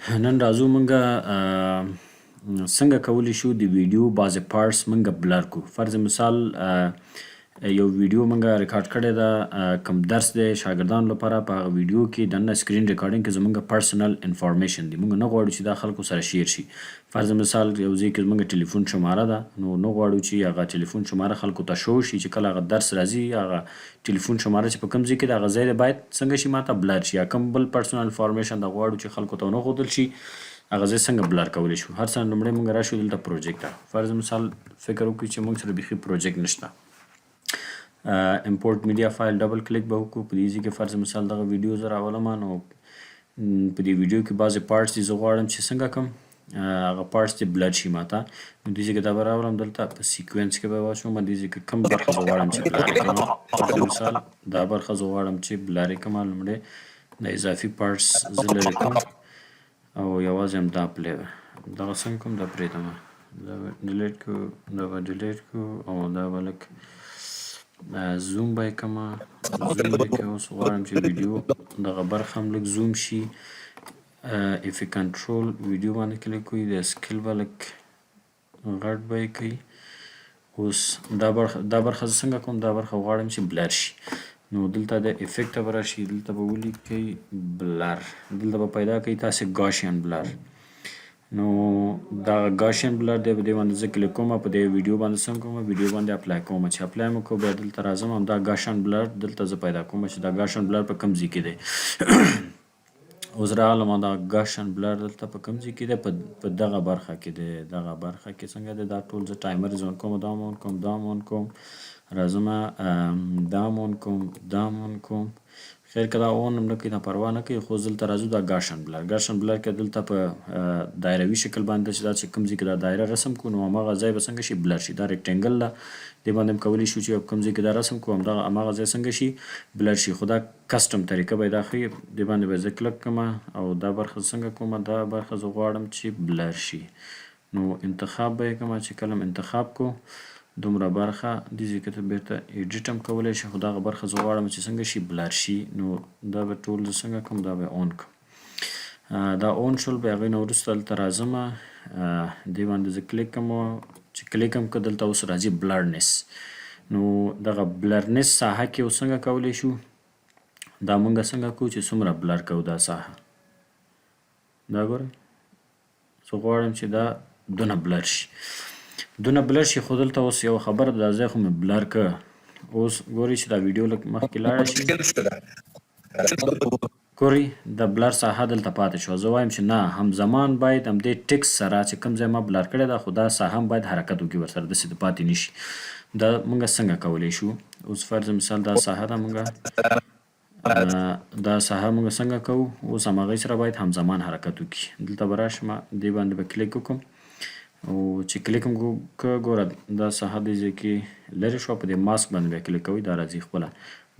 نن راځو مونږه څنګه کولی شو د ویډیو بعضې پارټس مونږه بلر کړو. فرض مثال یو ویډیو مونږه ریکارډ کړې ده، کوم درس دی شاګردانو لپاره. په هغه ویډیو کې دننه سکرین ریکارډینګ کې زمونږ پرسنل انفارمیشن دی. مونږ نه غواړو چې دا خلکو سره شیر شي. فرض مثال یو ځای کې زمونږ ټلیفون شماره ده، نو نه غواړو چې هغه ټلیفون شماره خلکو ته شو شي. چې کله هغه درس راځي هغه ټلیفون شماره چې په کوم ځای کې ده هغه ځای دی باید څنګه شي ماته بلر شي، یا کوم بل پرسنل انفارمیشن ده غواړو چې خلکو ته ونه ښودل شي هغه ځای څنګه بلر کولی شو. هر څه نه لومړی مونږ راشو دلته پروجیکټ ته. فرض مثال فکر وکړو چې مونږ سره بیخي پروجیکټ نشته. امپورټ میډیا فایل ډبل کلیک به وکړو. په دې ځای کې فرض مثال دغه ویډیو زه راولم، نو په دې ویډیو کې بعضې پارټس دي زه غواړم چې څنګه کړم هغه پارټس دې بلر شي ماته. نو دې ځای کې دا به راوړم، دلته په سیکوینس کې به واچوم. دې ځای کې کوم برخه زه غواړم چې بلر یې کړم. فرض مثال دا برخه زه غواړم چې بلر یې کړم. لومړی د اضافي پارټس زه لرې کوم او یوازې همدا پلی ده. دغه څنګه کوم دا پرېږدم، دا به ډیلیټ کړو، دا به ډیلیټ کړو او دا به لږ زوم به یې کړمه. زوم به یې کړو. اوس غواړم چې ویډیو دغه برخه هم لږ زوم شي. ایف کنټرول ویډیو باندې کلیک کوئ، د سکیل به لږ غټ به یې کوئ. اوس دا برخه زه څنګه کوم، دا برخه غواړم چې بلر شي. نو دلته د افیکټ ته به راشي، دلته به ولیکئ بلر، دلته به پیدا کوئ تاسې ګاشین بلر. نو دا ګاشین بلر دی، په دې باندې زه کلیک کوم، په دې ویډیو باندې څنګه کوم، ویډیو باندې اپلای کوم. چې اپلای مې کړو بیا دلته راځم، همدا ګاشین بلر دلته زه پیدا کوم چې دا ګاشین بلر په کوم ځای کې دی. اوس راغلم دا ګاشن بلر دلته په کوم ځای کې دی، په دغه برخه کې دی. دغه برخه کې څنګه دی، دا ټول زه ټایمر زون کوم، دا مون کوم، دا مون کوم، راځم دا مون کوم، دا مون کوم. خیر که دا اون هم نه کوي، دا پروا نه کوي، خو دلته راځو دا ګاشن بلر. ګاشن بلر کې دلته په دایروي شکل باندې چې دا چې کوم ځای کې دا دایره رسم کړو، نو هماغه ځای به څنګه شي بلر شي. دا ریکټنګل ده، دې باندې هم کولی شو چې کوم ځای کې دا رسم کړو هماغه ځای څنګه شي بلر شي. خو دا کسټم طریقه به یې دا ښیي. دې باندې به زه کلک کړم او دا برخه څنګه کوم، دا برخه زه غواړم چې بلر شي. نو انتخاب به یې کوم، چې کله انتخاب کو دومره برخه دې ځای کې ته بیرته ایډیټ هم کولی شي، خو دغه برخه زه غواړم چې څنګه شي بلر شي. نو دا به ټول زه څنګه کوم، دا به اون کوم. دا اون شول، بیا هغې نه وروسته دلته راځم، دې باندې زه کلیک کوم. چې کلیک هم کړه دلته اوس راځي بلرنس. نو دغه بلرنس ساحه کې اوس څنګه کولی شو، دا مونږ څنګه کوو چې څومره بلر کوو دا ساحه. دا ګورئ زه غواړم چې دا دونه بلر شي، دونه بلر شي. خو دلته اوس یوه خبره ده، دا ځای خو مې بلر که. اوس ګورئ چې دا ویډیو لږ مخکې لاړه شي، ګورئ د بلر ساحه دلته پاتې شوه. زه وایم چې نه، همزمان باید همدې ټکس سره چې کوم ځای ما بلر کړی ده، خو دا ساحه هم باید حرکت وکړي ورسره، داسې د پاتې نه شي. دا مونږ څنګه کولی شو، اوس فرض مثال دا ساحه ده مونږ، دا ساحه مونږ څنګه کوو. اوس همهغې سره باید همزمان حرکت وکړي. دلته به راشم، دې باندې به کلیک وکړم او چې کلیک هم که ګوره دا ساحه دې ځای کې لرې شوه، په دې ماسک باندې بیا کلیک کوئ، دا راځي خپله.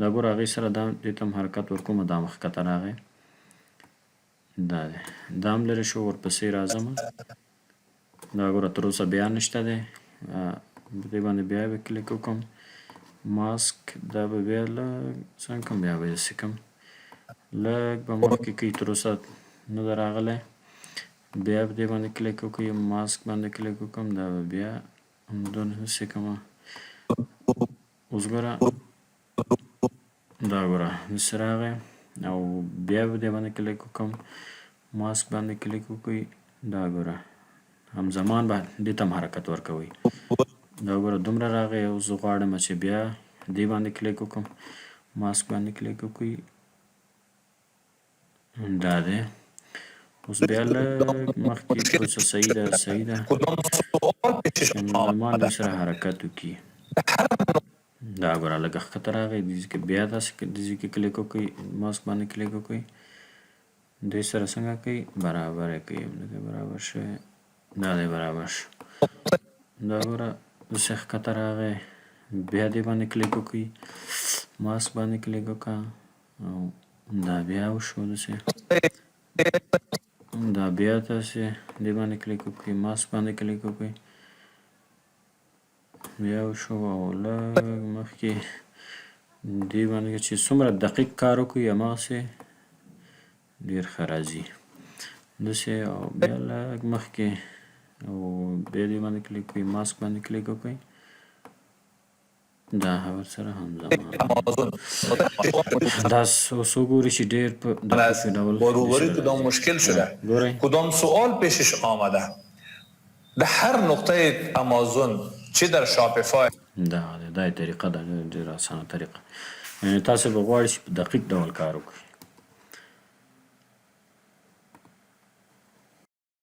دا ګوره هغې سره دا دې ته هم حرکت ورکوم، دا مخکته راغی، دا دی، دا هم لرې شو. ورپسې راځم، دا ګوره تر اوسه بیا نشته دی. دې باندې بیا به کلیک وکړم، ماسک، دا به بیا لږ څنګه کوم، بیا به یې داسې کوم، لږ به مخکې کوي، تر اوسه نه ده راغلی. بیا به دې باندې کلیک وکړئ، ماسک باندې کلیک وکړم، دا به بیا همدونه هسې کومه. اوس ګوره دا ګوره داسې راغی او بیا به دې باندې کلیک وکړم، ماسک باندې کلیک وکړئ، دا ګوره همزمان به دې ته هم حرکت ورکوئ. دا ګوره دومره راغی. او زه غواړم چې بیا دې باندې کلیک وکړم، ماسک باندې کلیک وکړئ، دا دی. اوس بیا لږ مخکې تر اوسه صحیح ده، صحیح ده، چې همزمان دې سره حرکت وکړي. دا ګوره لږ ښکته راغی. دې ځای کې بیا داسې دې ځای کې کلیک وکړئ، ماسک باندې کلیک وکړئ، دې سره څنګه کوئ، برابر یې کوئ. نه دی برابر شوی، دا دی برابر شو. دا ګوره داسې ښکته راغی. بیا دې باندې کلیک وکړئ، ماسک باندې کلیک وکړه او دا بیا وشو داسې. دا بیا تاسې دې باندې کلیک وکړئ، ماسک باندې کلیک وکړئ، بیا وشو. او لږ مخکې دې باندې چې څومره دقیق کار وکړئ هماغسې ډېر ښه راځي. داسې او بیا لږ مخکې او بیا دې باندې کلیک کوئ ماسک باندې کلیک وکړئ دا ورسره همزمان دا څو ګوري چې ډېر په دقیق ډول بروبری کدام مشکل شده کدام سوال پیشش آمده در هر نقطه امازون چه در شاپیفای دا طریقه ده ډېره اسانه طریقه یعنې تاسو به غواړئ چې په دقیق ډول کار وکړئ